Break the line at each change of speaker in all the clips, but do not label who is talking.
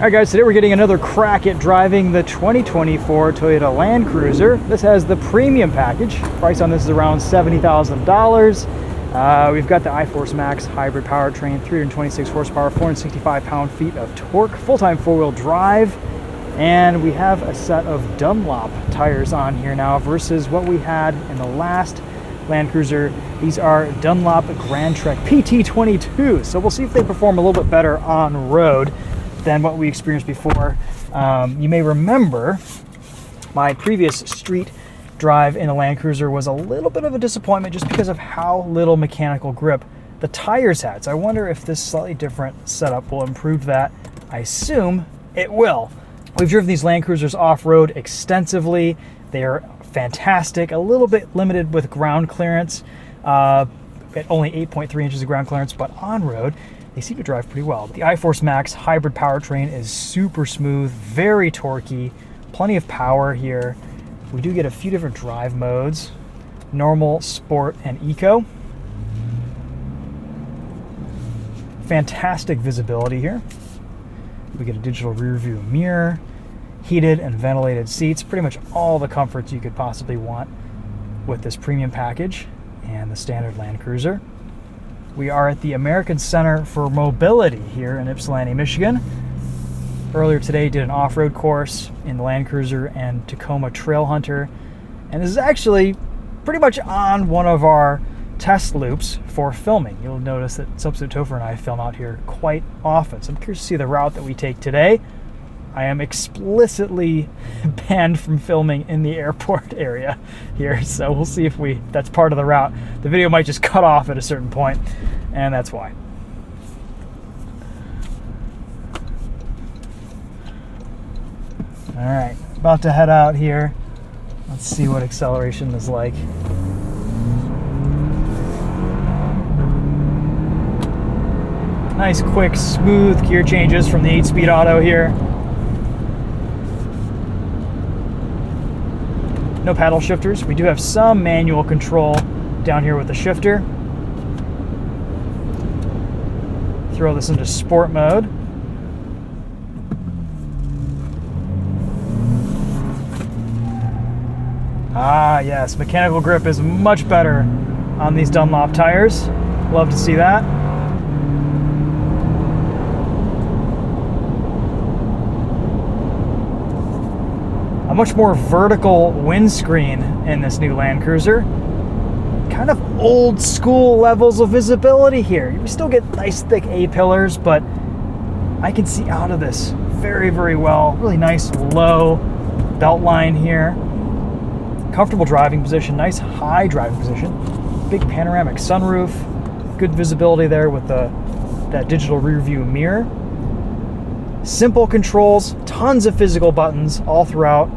Alright guys, today we're getting another crack at driving the 2024 Toyota Land Cruiser. This has the premium package. Price on this is around $70,000. We've got the iForce Max hybrid powertrain, 326 horsepower, 465 pound-feet of torque, full-time four-wheel drive, and we have a set of Dunlop tires on here now versus what we had in the last Land Cruiser. These are Dunlop Grand Trek PT22, so we'll see if they perform a little bit better on road than what we experienced before. You may remember my previous street drive in a Land Cruiser was a little bit of a disappointment just because of how little mechanical grip the tires had. So I wonder if this slightly different setup will improve that. I assume it will. We've driven these Land Cruisers off-road extensively. They are fantastic, a little bit limited with ground clearance, at only 8.3 inches of ground clearance, but on-road, they seem to drive pretty well. The iForce Max hybrid powertrain is super smooth, very torquey, plenty of power here. We do get a few different drive modes, normal, sport, and eco. Fantastic visibility here. We get a digital rear view mirror, heated and ventilated seats, pretty much all the comforts you could possibly want with this premium package and the standard Land Cruiser. We are at the American Center for Mobility here in Ypsilanti, Michigan. Earlier today, did an off-road course in the Land Cruiser and Tacoma Trail Hunter, and this is actually pretty much on one of our test loops for filming. You'll notice that TheTopher and I film out here quite often, so I'm curious to see the route that we take today. I am explicitly banned from filming in the airport area here, so we'll see if that's part of the route. The video might just cut off at a certain point, and that's why. All right, about to head out here. Let's see what acceleration is like. Nice, quick, smooth gear changes from the 8-speed auto here. No paddle shifters. We do have some manual control down here with the shifter. Throw this into sport mode. Ah, yes, mechanical grip is much better on these Dunlop tires. Love to see that. A much more vertical windscreen in this new Land Cruiser. Kind of old school levels of visibility here. You still get nice thick A-pillars, but I can see out of this very, very well. Really nice low belt line here. Comfortable driving position, nice high driving position. Big panoramic sunroof. Good visibility there with that digital rear view mirror. Simple controls, tons of physical buttons all throughout.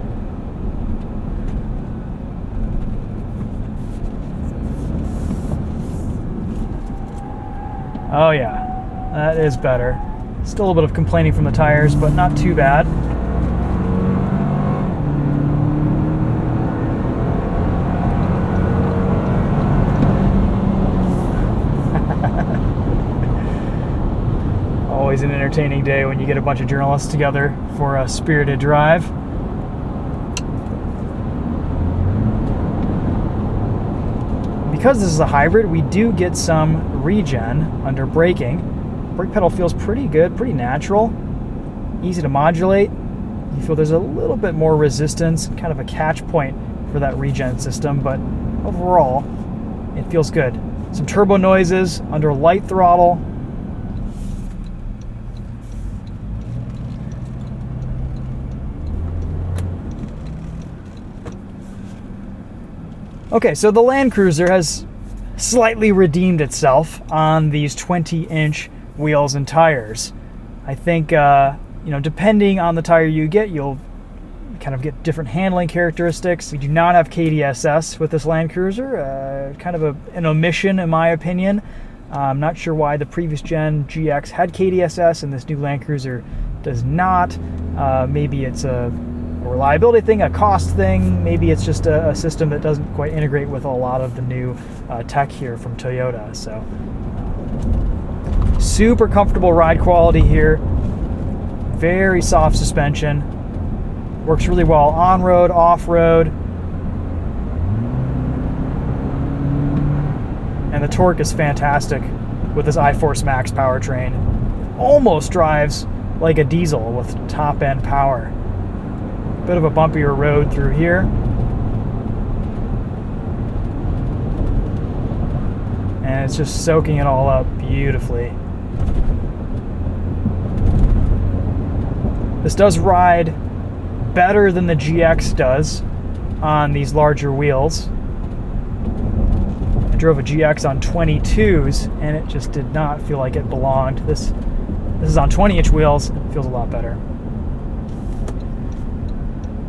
Oh yeah, that is better. Still a little bit of complaining from the tires, but not too bad. Always an entertaining day when you get a bunch of journalists together for a spirited drive. Because this is a hybrid, we do get some regen under braking. Brake pedal feels pretty good, pretty natural, easy to modulate. You feel there's a little bit more resistance, kind of a catch point for that regen system, but overall, it feels good. Some turbo noises under light throttle. Okay, so the Land Cruiser has slightly redeemed itself on these 20-inch wheels and tires. I think, depending on the tire you get, you'll kind of get different handling characteristics. We do not have KDSS with this Land Cruiser, kind of an omission in my opinion. I'm not sure why the previous gen GX had KDSS and this new Land Cruiser does not. Maybe it's a reliability thing, a cost thing. Maybe it's just a system that doesn't quite integrate with a lot of the new tech here from Toyota. So super comfortable ride quality here. very soft suspension. Works really well on-road, off-road. And the torque is fantastic with this iForce Max powertrain. Almost drives like a diesel with top-end power. Bit of a bumpier road through here. And it's just soaking it all up beautifully. This does ride better than the GX does on these larger wheels. I drove a GX on 22s and it just did not feel like it belonged. This is on 20-inch wheels. It feels a lot better.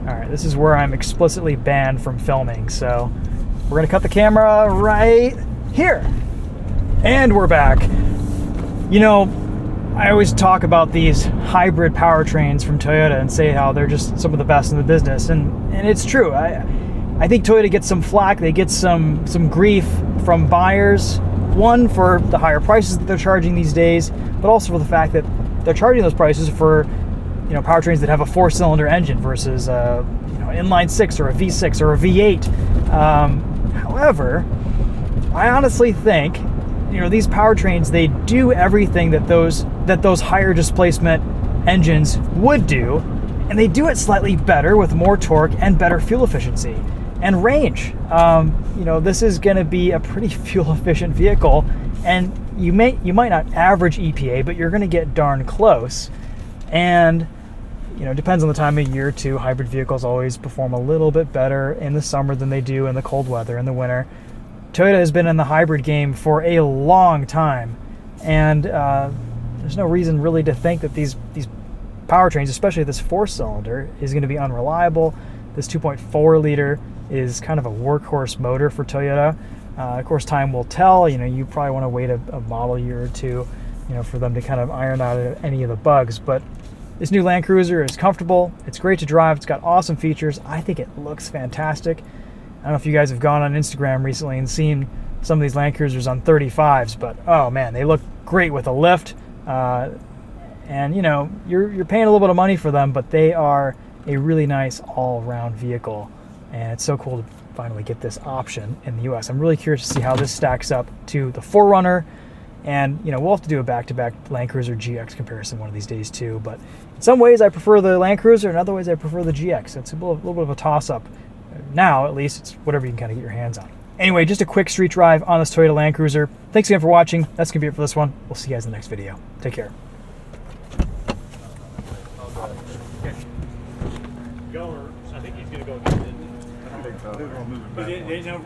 All right, this is where I'm explicitly banned from filming, so we're gonna cut the camera right here. And we're back. You know, I always talk about these hybrid powertrains from Toyota and say how they're just some of the best in the business, and it's true. I think Toyota gets some flack, they get some grief from buyers, one for the higher prices that they're charging these days, but also for the fact that they're charging those prices for, you know, powertrains that have a 4-cylinder engine versus a, you know, inline 6 or a V6 or a V8. However, I honestly think, you know, these powertrains, they do everything that those higher displacement engines would do, and they do it slightly better with more torque and better fuel efficiency and range. You know, this is going to be a pretty fuel efficient vehicle, and you might not average EPA, but you're going to get darn close. And you know, it depends on the time of year too. Hybrid vehicles always perform a little bit better in the summer than they do in the cold weather in the winter. Toyota has been in the hybrid game for a long time, and there's no reason really to think that these powertrains, especially this 4-cylinder, is going to be unreliable. This 2.4 liter is kind of a workhorse motor for Toyota. Of course, time will tell. You know, you probably want to wait a model year or two, you know, for them to kind of iron out any of the bugs. But this new Land Cruiser is comfortable. It's great to drive. It's got awesome features. I think it looks fantastic. I don't know if you guys have gone on Instagram recently and seen some of these Land Cruisers on 35s, but oh man, they look great with a lift. And you know, you're paying a little bit of money for them, but they are a really nice all-round vehicle. And it's so cool to finally get this option in the US. I'm really curious to see how this stacks up to the 4Runner. And you know, we'll have to do a back-to-back Land Cruiser GX comparison one of these days too. But in some ways I prefer the Land Cruiser, in other ways I prefer the GX. It's a little bit of a toss-up. Now, at least, it's whatever you can kind of get your hands on. Anyway, just a quick street drive on this Toyota Land Cruiser. Thanks again for watching. That's going to be it for this one. We'll see you guys in the next video. Take care.
Go, or I think he's going to go again. I think so.